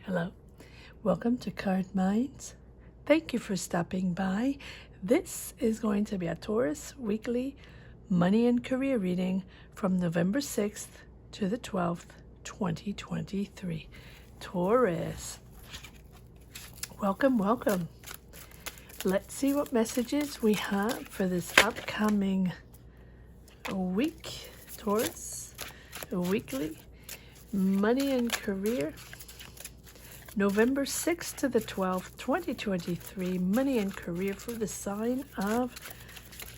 Hello, welcome to Card Minds. Thank you for stopping by. This is going to be a Taurus weekly money and career reading from November 6th to the 12th, 2023. Taurus, welcome, welcome. Let's see what messages we have for this upcoming week. Taurus, weekly money and career. November 6th to the 12th, 2023, money and career for the sign of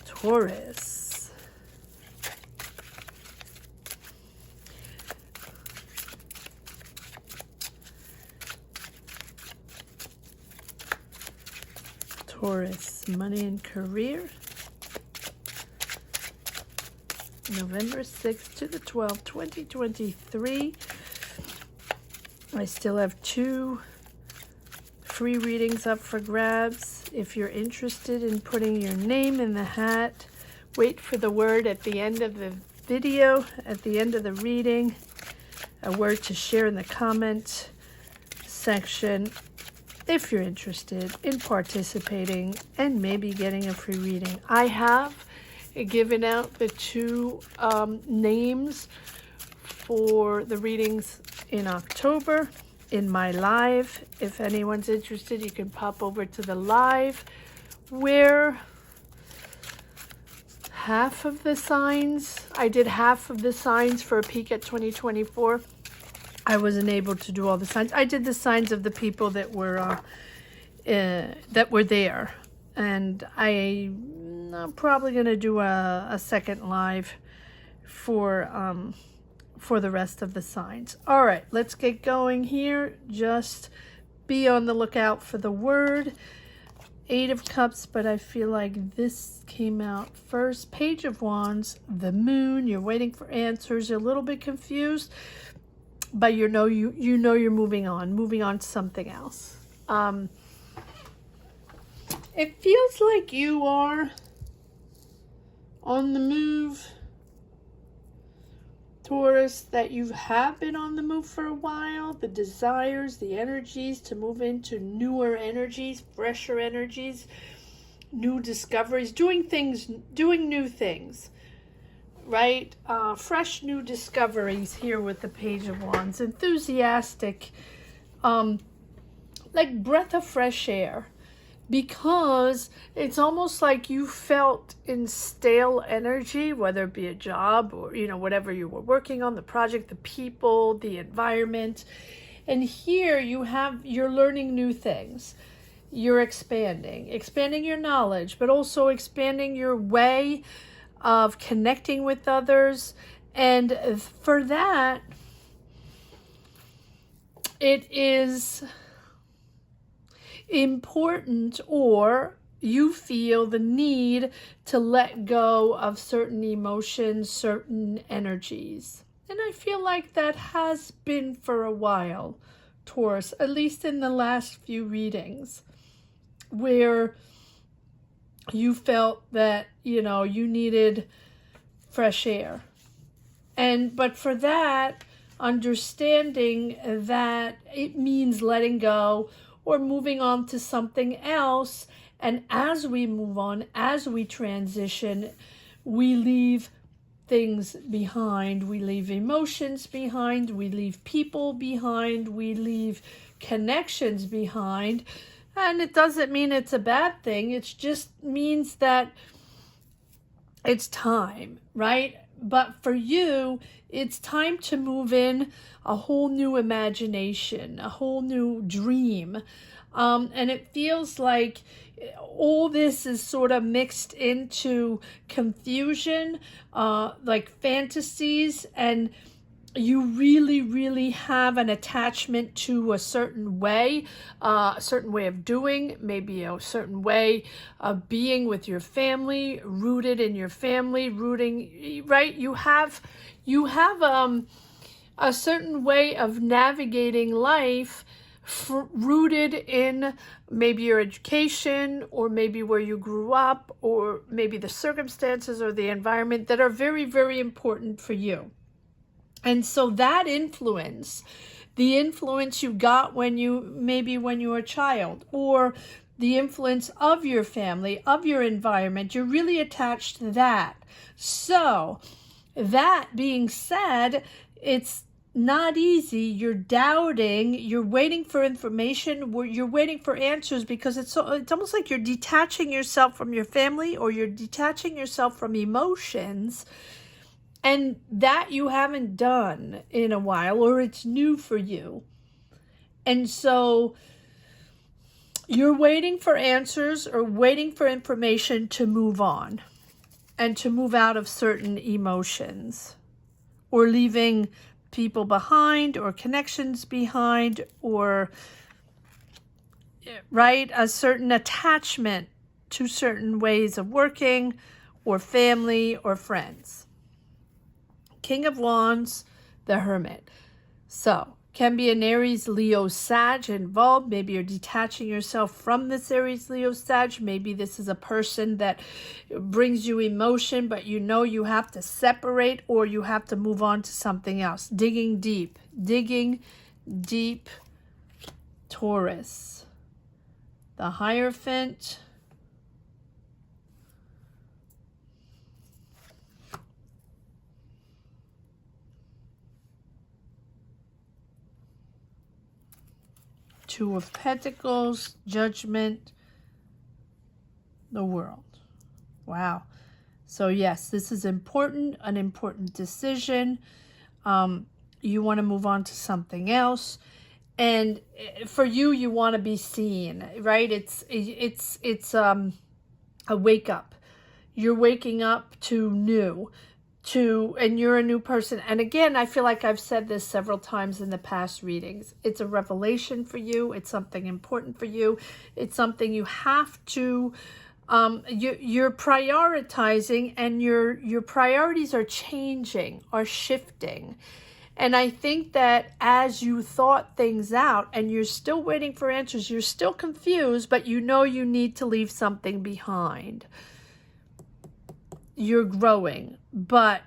Taurus. Taurus, money and career. November 6th to the 12th, 2023. I still have 2 free readings up for grabs. If you're interested in putting your name in the hat, wait for the word at the end of the video, at the end of the reading, a word to share in the comment section if you're interested in participating and maybe getting a free reading. I have given out the 2 names for the readings in October in my live. If anyone's interested, you can pop over to the live where half of the signs, I did half of the signs for a peek at 2024. I wasn't able to do all the signs. I did the signs of the people that were there, and I'm probably going to do a second live for the rest of the signs. All right, let's get going here. Just be on the lookout for the word. 8 of Cups, but I feel like this came out first. Page of Wands, the Moon. You're waiting for answers. You're a little bit confused, but you know you're moving on to something else. It feels like you are on the move, Taurus, that you have been on the move for a while. The desires, the energies to move into newer energies, fresher energies, new discoveries, doing new things, right? Fresh new discoveries here with the Page of Wands. Enthusiastic, like breath of fresh air. Because it's almost like you felt in stale energy, whether it be a job or, whatever you were working on, the project, the people, the environment. And here you're learning new things. You're expanding your knowledge, but also expanding your way of connecting with others. And for that, it is important, or you feel the need to let go of certain emotions, certain energies. And I feel like that has been for a while, Taurus, at least in the last few readings, where you felt that, you needed fresh air. But for that, understanding that it means letting go or moving on to something else. And as we move on, as we transition, we leave things behind. We leave emotions behind. We leave people behind. We leave connections behind. And it doesn't mean it's a bad thing. It just means that it's time, right? But for you, it's time to move in a whole new imagination, a whole new dream. And it feels like all this is sort of mixed into confusion, like fantasies, and you really, really have an attachment to a certain way of doing, maybe a certain way of being with your family, rooted in your family, right? You have a certain way of navigating life rooted in maybe your education, or maybe where you grew up, or maybe the circumstances or the environment that are very, very important for you. And so that influence the influence you got maybe when you were a child, or the influence of your family, of your environment. You're really attached to that. So that being said, it's not easy. You're doubting, you're waiting for information, you're waiting for answers, because it's almost like you're detaching yourself from your family, or you're detaching yourself from emotions, and that you haven't done in a while, or it's new for you. And so you're waiting for answers or waiting for information to move on and to move out of certain emotions, or leaving people behind, or connections behind, or right, a certain attachment to certain ways of working, or family, or friends. King of Wands, the Hermit. So can be an Aries, Leo, Sag involved. Maybe you're detaching yourself from this Aries, Leo, Sag. Maybe this is a person that brings you emotion, but you know you have to separate, or you have to move on to something else. Digging deep, Taurus. The Hierophant. Two of Pentacles, Judgment, the World. Wow. So yes, this is important, an important decision. You want to move on to something else. And for you, you want to be seen, right? It's a wake up. You're waking up to new. And you're a new person. And again, I feel like I've said this several times in the past readings. It's a revelation for you. It's something important for you. It's something you have to, you're prioritizing, and your priorities are changing, are shifting. And I think that as you thought things out and you're still waiting for answers, you're still confused, but you know you need to leave something behind. You're growing, but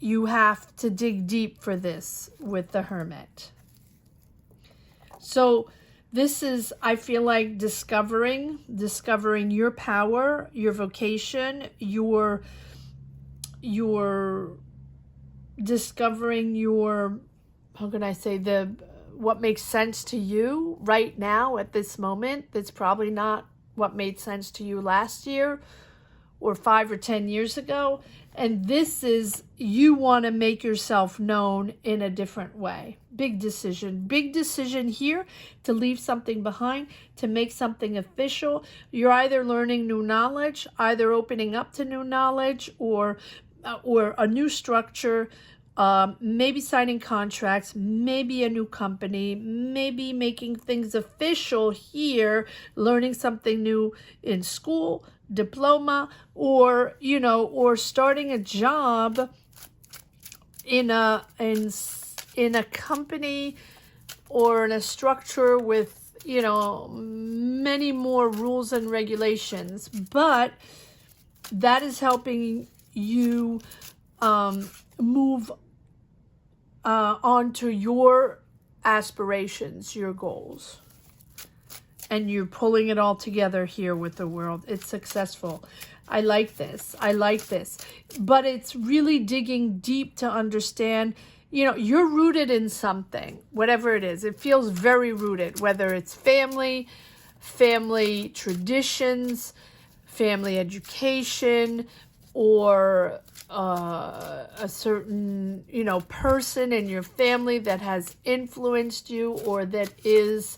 you have to dig deep for this with the Hermit. So this is, I feel like, discovering your power, your vocation, your discovering your, how can I say, what makes sense to you right now at this moment. That's probably not what made sense to you last year, or 5 or 10 years ago. And this is, you want to make yourself known in a different way. Big decision here, to leave something behind, to make something official. You're either learning new knowledge, either opening up to new knowledge, or a new structure, maybe signing contracts, maybe a new company, maybe making things official here, learning something new in school, diploma, or or starting a job in a company, or in a structure with many more rules and regulations. But that is helping you move on to your aspirations, your goals. And you're pulling it all together here with the World. It's successful. I like this. But it's really digging deep to understand, you're rooted in something, whatever it is. It feels very rooted, whether it's family traditions, family education, or a certain, person in your family that has influenced you, or that is,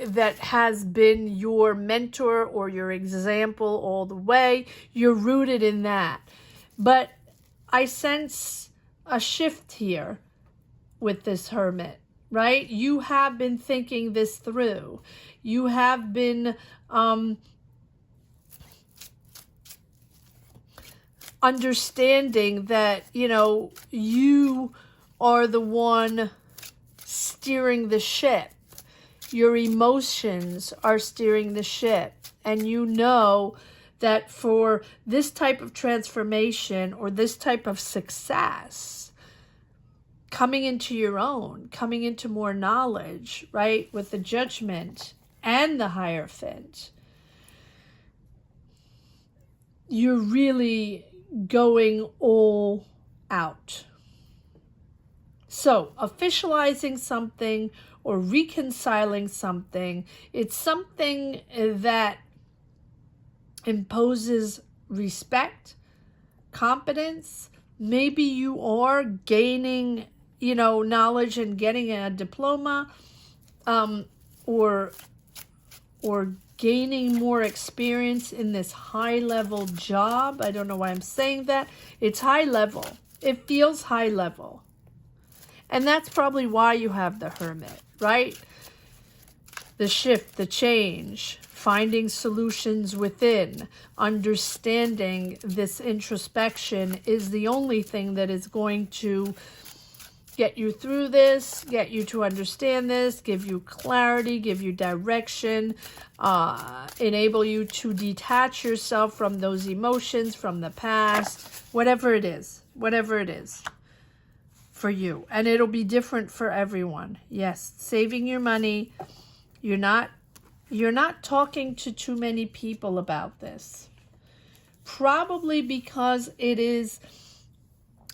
that has been your mentor or your example all the way. You're rooted in that. But I sense a shift here with this Hermit, right? You have been thinking this through. You have been understanding that, you are the one steering the ship. Your emotions are steering the ship. And you know that for this type of transformation, or this type of success, coming into your own, coming into more knowledge, right? With the Judgment and the Hierophant. You're really going all out. So, officializing something or reconciling something, it's something that imposes respect, competence. Maybe you are gaining, knowledge and getting a diploma, or gaining more experience in this high-level job. I don't know why I'm saying that. It's high level. It feels high level. And that's probably why you have the Hermit, right? The shift, the change, finding solutions within, understanding this introspection is the only thing that is going to get you through this, get you to understand this, give you clarity, give you direction, enable you to detach yourself from those emotions, from the past, whatever it is for you. And it'll be different for everyone. Yes, saving your money. You're not talking to too many people about this. Probably because it is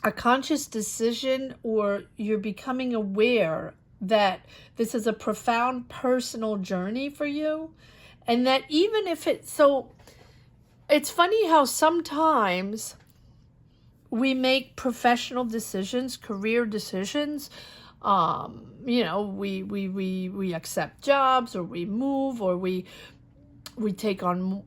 a conscious decision, or you're becoming aware that this is a profound personal journey for you. And that even if it's funny how sometimes we make professional decisions, career decisions. We accept jobs, or we move, or we take on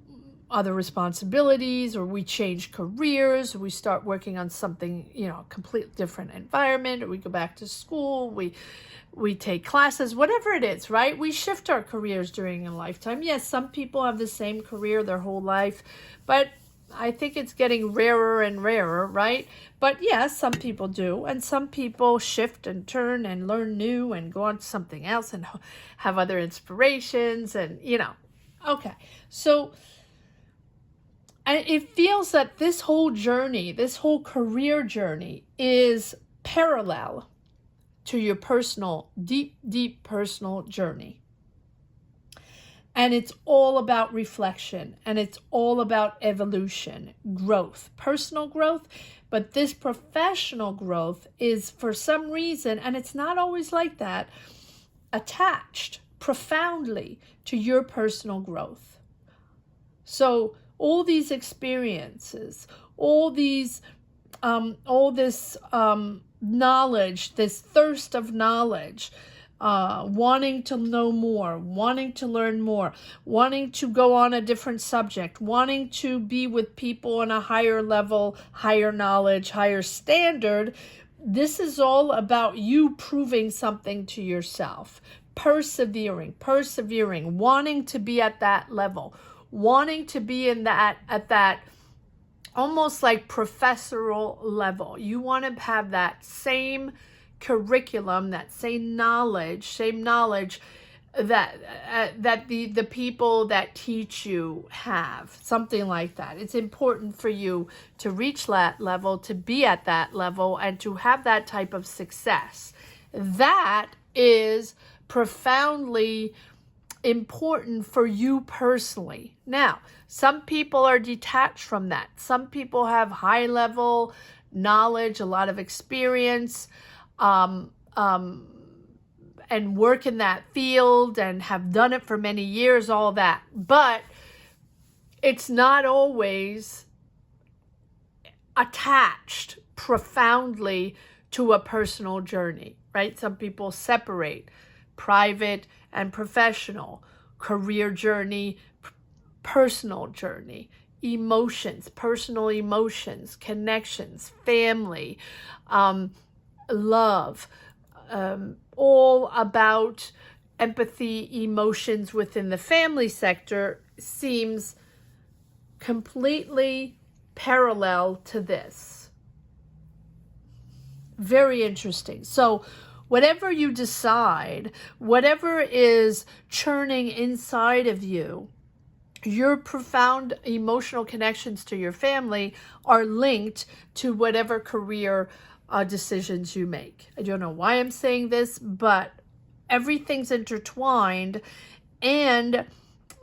other responsibilities, or we change careers, or we start working on something, a completely different environment, or we go back to school, we take classes, whatever it is, right? We shift our careers during a lifetime. Yes, some people have the same career their whole life, but I think it's getting rarer and rarer, right? But yes, some people do. And some people shift and turn and learn new and go on to something else and have other inspirations and, Okay. So it feels that this whole journey, this whole career journey is parallel to your personal, deep, deep personal journey. And it's all about reflection, and it's all about evolution, growth, personal growth. But this professional growth is, for some reason, and it's not always like that, attached profoundly to your personal growth. So all these experiences, all this knowledge, this thirst of knowledge, wanting to know more, wanting to learn more, wanting to go on a different subject, wanting to be with people on a higher level, higher knowledge, higher standard. This is all about you proving something to yourself, persevering, wanting to be at that level, wanting to be at that almost like professorial level. You want to have that same curriculum, that same knowledge that the people that teach you have, something like that. It's important for you to reach that level, to be at that level, and to have that type of success. That is profoundly important for you personally. Now, some people are detached from that. Some people have high level knowledge, a lot of experience, and work in that field and have done it for many years, all that. But it's not always attached profoundly to a personal journey, right? Some people separate private and professional, career journey, personal journey, emotions, personal emotions, connections, family, love, all about empathy, emotions within the family sector seems completely parallel to this. Very interesting. So whatever you decide, whatever is churning inside of you, your profound emotional connections to your family are linked to whatever career decisions you make. I don't know why I'm saying this, but everything's intertwined. And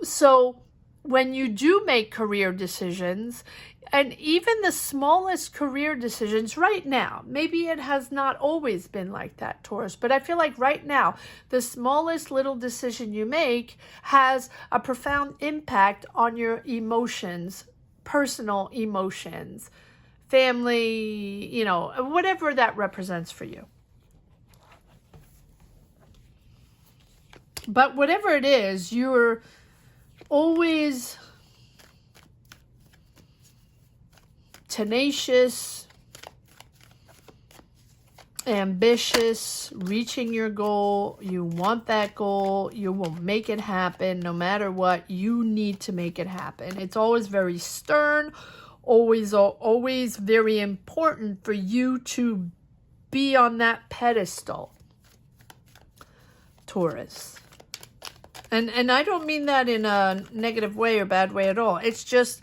so when you do make career decisions, and even the smallest career decisions right now, maybe it has not always been like that, Taurus, but I feel like right now, the smallest little decision you make has a profound impact on your emotions, personal emotions, family, you know, whatever that represents for you. But whatever it is, you're always tenacious, ambitious, reaching your goal. You want that goal. You will make it happen no matter what. You need to make it happen. It's always very stern, always very important for you to be on that pedestal, Taurus. And I don't mean that in a negative way or bad way at all. It's just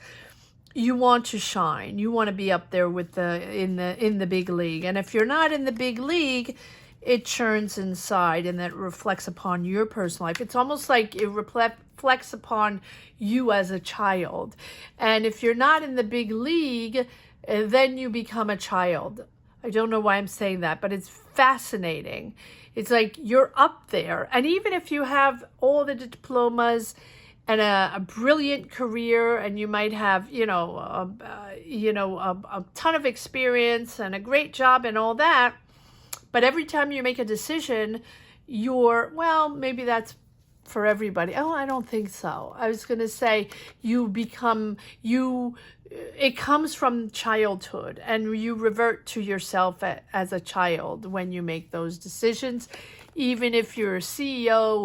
you want to shine. You want to be up there with in the big league. And if you're not in the big league, it churns inside, and that reflects upon your personal life. It's almost like it reflects upon you as a child. And if you're not in the big league, then you become a child. I don't know why I'm saying that, but it's fascinating. It's like you're up there. And even if you have all the diplomas and a brilliant career, and you might have, a ton of experience and a great job and all that, but every time you make a decision, maybe that's for everybody. Oh, I don't think so. I was going to say it comes from childhood, and you revert to yourself as a child when you make those decisions. Even if you're a CEO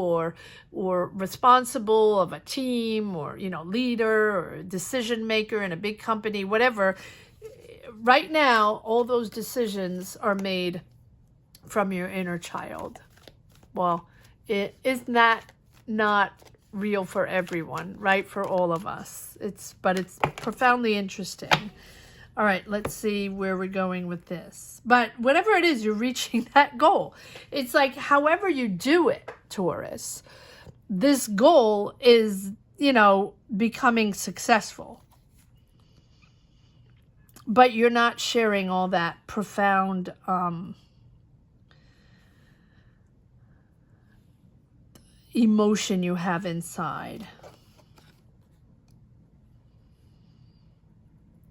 or responsible of a team, or, leader or decision maker in a big company, whatever, right now, all those decisions are made from your inner child. Well, isn't that not real for everyone, right? For all of us. But it's profoundly interesting. All right, let's see where we're going with this. But whatever it is, you're reaching that goal. It's like, however you do it, Taurus, this goal is, becoming successful. But you're not sharing all that profound emotion you have inside.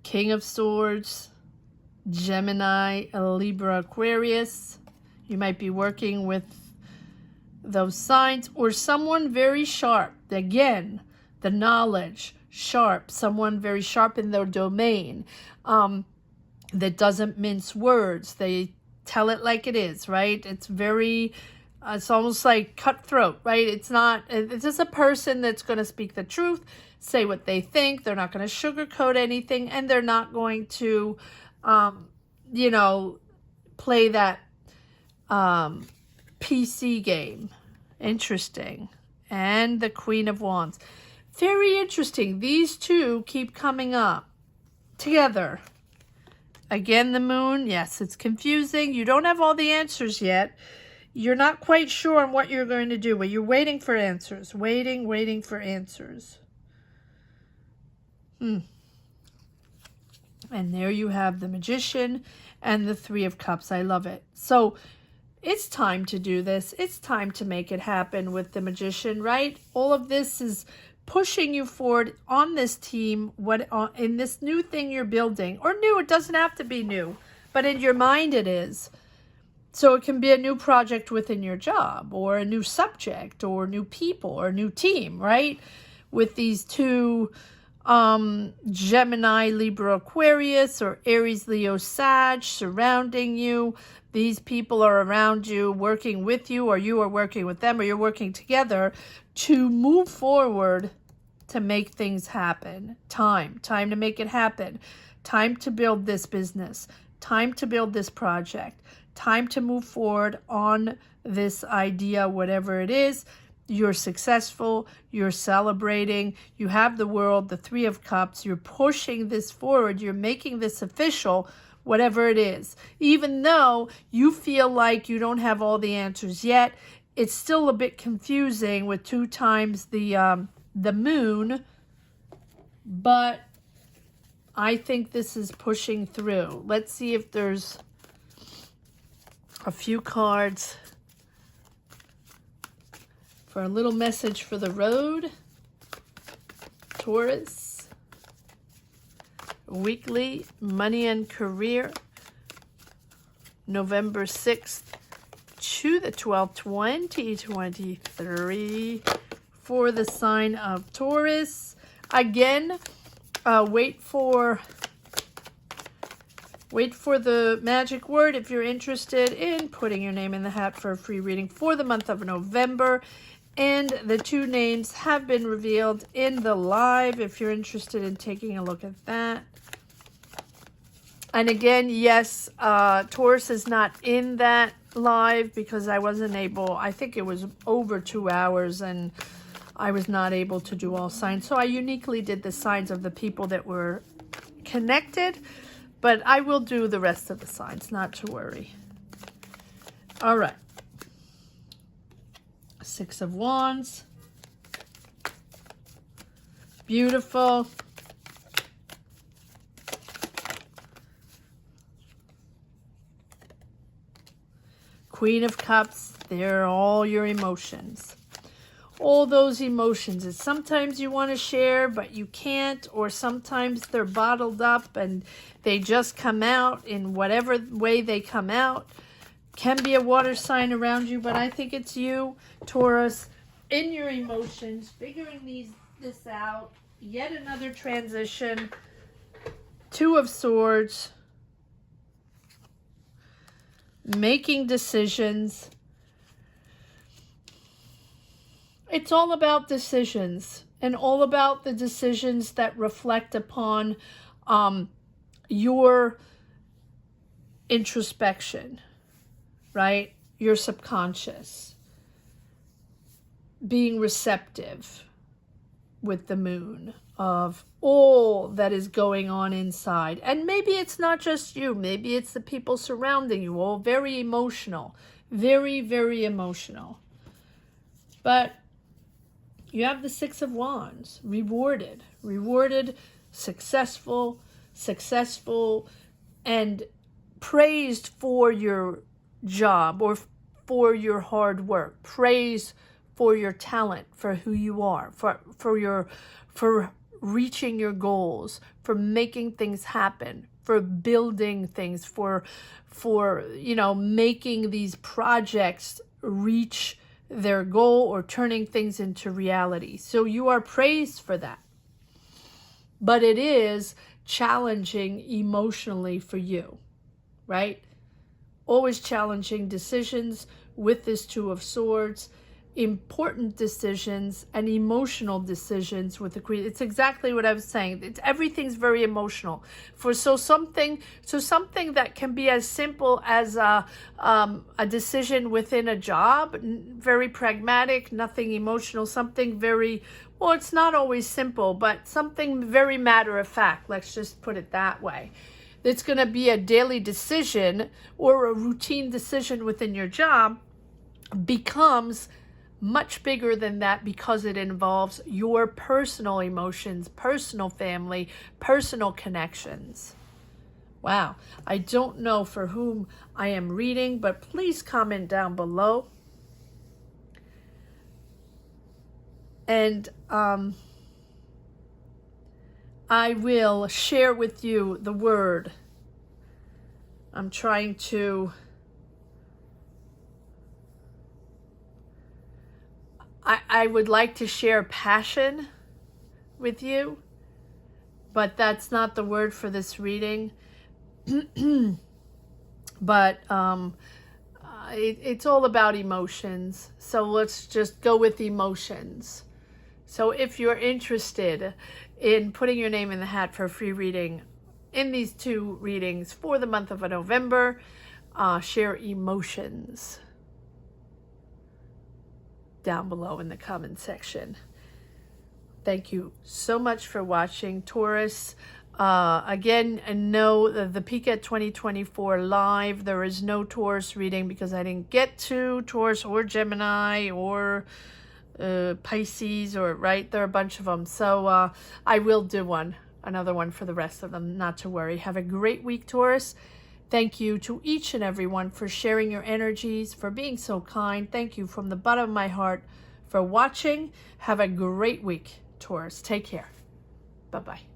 King of Swords, Gemini, Libra, Aquarius. You might be working with those signs, or someone very sharp. Again, the knowledge, sharp. Someone very sharp in their domain, that doesn't mince words. They tell it like it is, right? It's almost like cutthroat, right? It's just a person that's going to speak the truth, say what they think. They're not going to sugarcoat anything, and they're not going to, play that PC game. Interesting. And the Queen of Wands. Very interesting. These two keep coming up together. Again, the moon. Yes, it's confusing. You don't have all the answers yet. You're not quite sure on what you're going to do, but you're waiting for answers. Waiting for answers. And there you have the Magician and the Three of Cups. I love it. So it's time to do this. It's time to make it happen with the Magician, right? All of this is pushing you forward on this team, in this new thing you're building. Or new, it doesn't have to be new, but in your mind it is. So it can be a new project within your job, or a new subject, or new people, or a new team, right? With these two Gemini, Libra, Aquarius, or Aries, Leo, Sag surrounding you. These people are around you, working with you, or you are working with them, or you're working together to move forward, to make things happen. Time to make it happen. Time to build this business. Time to build this project. Time to move forward on this idea, whatever it is. You're successful. You're celebrating. You have the world, the Three of Cups. You're pushing this forward. You're making this official whatever it is. Even though you feel like you don't have all the answers yet, it's still a bit confusing with 2 times the moon, but I think this is pushing through. Let's see if there's a few cards for a little message for the road. Taurus, weekly, money and career, November 6th to the 12th, 2023, for the sign of Taurus. Again, wait for the magic word if you're interested in putting your name in the hat for a free reading for the month of November. And the 2 names have been revealed in the live if you're interested in taking a look at that. And again, yes, Taurus is not in that live because I wasn't able, I think it was over 2 hours and I was not able to do all signs. So I uniquely did the signs of the people that were connected, but I will do the rest of the signs, not to worry. All right. 6 of Wands. Beautiful. Queen of Cups. They're all your emotions. All those emotions. It's sometimes you want to share, but you can't, or sometimes they're bottled up and they just come out in whatever way they come out. Can be a water sign around you, but I think it's you, Taurus, in your emotions, figuring this out. Yet another transition. 2 of Swords. Making decisions. It's all about decisions, and all about the decisions that reflect upon your introspection. Right? Your subconscious. Being receptive with the moon of all that is going on inside. And maybe it's not just you. Maybe it's the people surrounding you. All very emotional. Very, very emotional. But you have the 6 of Wands. Rewarded. Rewarded. Successful. And praised for your job or for your hard work, praise for your talent, for who you are, for reaching your goals, for making things happen, for building things, for making these projects reach their goal or turning things into reality. So you are praised for that. But it is challenging emotionally for you, right? Always challenging decisions with this 2 of Swords, important decisions and emotional decisions with the Queen. It's exactly what I was saying. Everything's very emotional. So something that can be as simple as a decision within a job, very pragmatic, nothing emotional, something very, well, it's not always simple, but something very matter of fact. Let's just put it that way. It's going to be a daily decision or a routine decision within your job becomes much bigger than that because it involves your personal emotions, personal family, personal connections. Wow. I don't know for whom I am reading, but please comment down below. And I will share with you the word. I'm trying to... I would like to share passion with you, but that's not the word for this reading. But it's all about emotions. So let's just go with emotions. So if you're interested in putting your name in the hat for a free reading in these 2 readings for the month of November, share emotions down below in the comment section. Thank you so much for watching, Taurus. Again, know that the Peek at 2024 live, there is no Taurus reading because I didn't get to Taurus or Gemini or Pisces, or right, there are a bunch of them. So I will do another one for the rest of them, not to worry. Have a great week, Taurus. Thank you to each and every one for sharing your energies, for being so kind. Thank you from the bottom of my heart for watching. Have a great week, Taurus. Take care. Bye-bye.